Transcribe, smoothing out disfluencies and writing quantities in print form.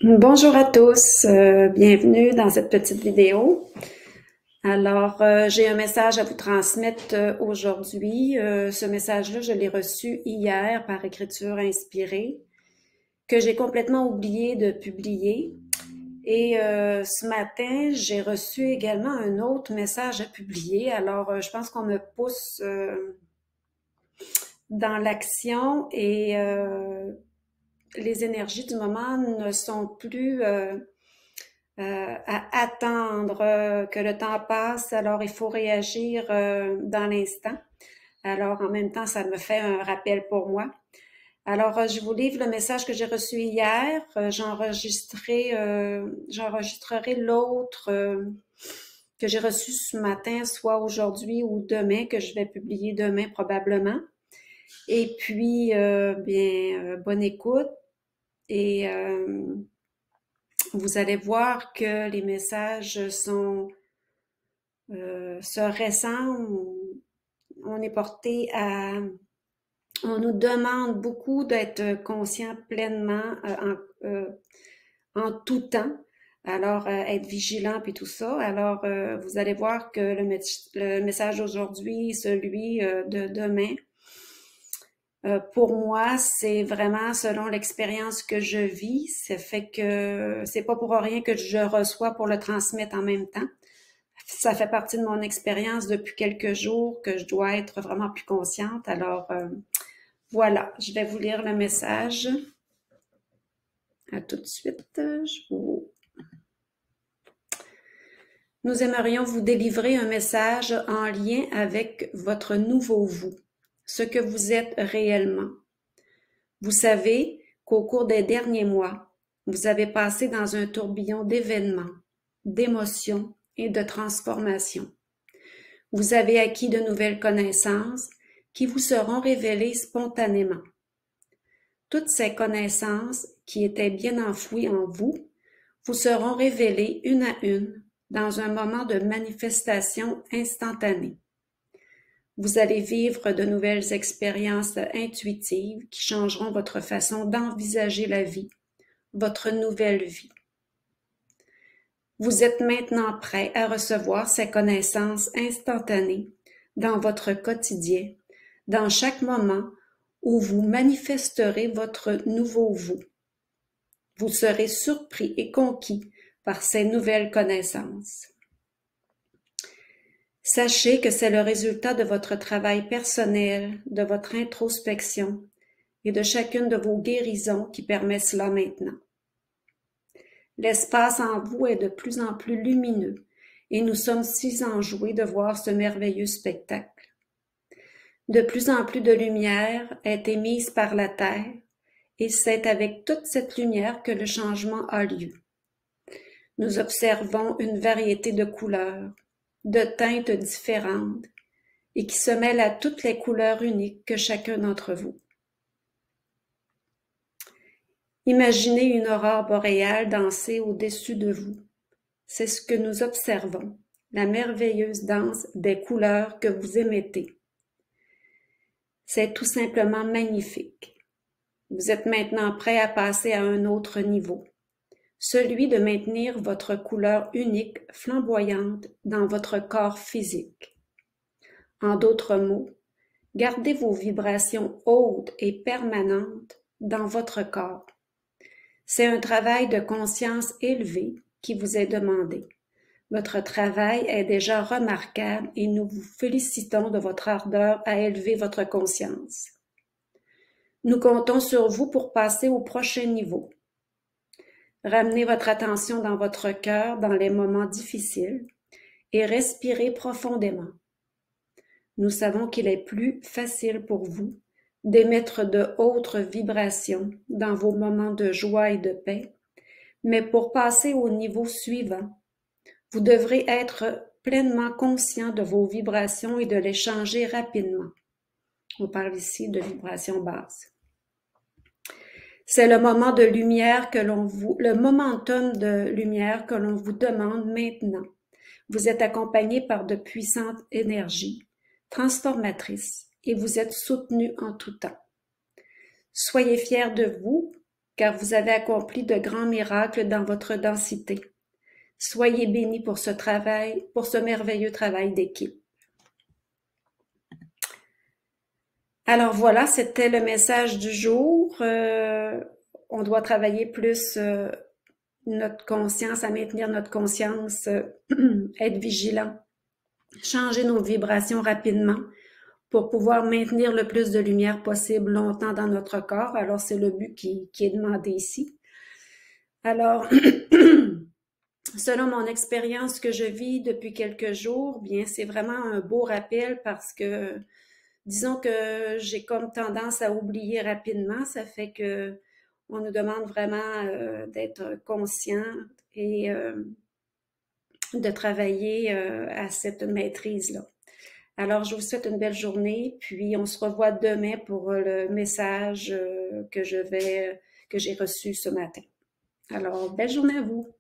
Bonjour à tous, bienvenue dans cette petite vidéo. Alors, j'ai un message à vous transmettre aujourd'hui. Ce message-là, je l'ai reçu hier par écriture inspirée, que j'ai complètement oublié de publier. Et ce matin, j'ai reçu également un autre message à publier. Alors, je pense qu'on me pousse dans l'action et les énergies du moment ne sont plus à attendre que le temps passe. Alors, il faut réagir dans l'instant. Alors, en même temps, ça me fait un rappel pour moi. Alors, je vous livre le message que j'ai reçu hier. J'enregistrerai l'autre que j'ai reçu ce matin, soit aujourd'hui ou demain, que je vais publier demain probablement. Et puis, bonne écoute. Et vous allez voir que les messages se ressemblent. On est porté à... On nous demande beaucoup d'être conscient pleinement en tout temps. Alors, être vigilant puis tout ça. Alors, vous allez voir que le message d'aujourd'hui, celui de demain, pour moi, c'est vraiment selon l'expérience que je vis. Ça fait que c'est pas pour rien que je reçois pour le transmettre en même temps. Ça fait partie de mon expérience depuis quelques jours que je dois être vraiment plus consciente. Alors, voilà, je vais vous lire le message. À tout de suite. Nous aimerions vous délivrer un message en lien avec votre nouveau vous, ce que vous êtes réellement. Vous savez qu'au cours des derniers mois, vous avez passé dans un tourbillon d'événements, d'émotions et de transformations. Vous avez acquis de nouvelles connaissances qui vous seront révélées spontanément. Toutes ces connaissances qui étaient bien enfouies en vous vous seront révélées une à une dans un moment de manifestation instantanée. Vous allez vivre de nouvelles expériences intuitives qui changeront votre façon d'envisager la vie, votre nouvelle vie. Vous êtes maintenant prêt à recevoir ces connaissances instantanées dans votre quotidien, dans chaque moment où vous manifesterez votre nouveau vous. Vous serez surpris et conquis par ces nouvelles connaissances. Sachez que c'est le résultat de votre travail personnel, de votre introspection et de chacune de vos guérisons qui permet cela maintenant. L'espace en vous est de plus en plus lumineux et nous sommes si enjoués de voir ce merveilleux spectacle. De plus en plus de lumière est émise par la Terre et c'est avec toute cette lumière que le changement a lieu. Nous observons une variété de couleurs, de teintes différentes et qui se mêlent à toutes les couleurs uniques que chacun d'entre vous. Imaginez une aurore boréale danser au-dessus de vous. C'est ce que nous observons, la merveilleuse danse des couleurs que vous émettez. C'est tout simplement magnifique. Vous êtes maintenant prêt à passer à un autre niveau, celui de maintenir votre couleur unique, flamboyante dans votre corps physique. En d'autres mots, gardez vos vibrations hautes et permanentes dans votre corps. C'est un travail de conscience élevé qui vous est demandé. Votre travail est déjà remarquable et nous vous félicitons de votre ardeur à élever votre conscience. Nous comptons sur vous pour passer au prochain niveau. Ramenez votre attention dans votre cœur dans les moments difficiles et respirez profondément. Nous savons qu'il est plus facile pour vous d'émettre de hautes vibrations dans vos moments de joie et de paix, mais pour passer au niveau suivant, vous devrez être pleinement conscient de vos vibrations et de les changer rapidement. On parle ici de vibrations basses. C'est le moment de lumière le momentum de lumière que l'on vous demande maintenant. Vous êtes accompagné par de puissantes énergies transformatrices et vous êtes soutenu en tout temps. Soyez fiers de vous car vous avez accompli de grands miracles dans votre densité. Soyez bénis pour ce travail, pour ce merveilleux travail d'équipe. Alors voilà, c'était le message du jour. On doit travailler plus notre conscience, à maintenir notre conscience, être vigilant, changer nos vibrations rapidement pour pouvoir maintenir le plus de lumière possible longtemps dans notre corps. Alors, c'est le but qui est demandé ici. Alors, selon mon expérience que je vis depuis quelques jours, bien, c'est vraiment un beau rappel parce que, disons que j'ai comme tendance à oublier rapidement. Ça fait que on nous demande vraiment d'être conscient et de travailler à cette maîtrise-là. Alors, je vous souhaite une belle journée, puis on se revoit demain pour le message que j'ai reçu ce matin. Alors, belle journée à vous!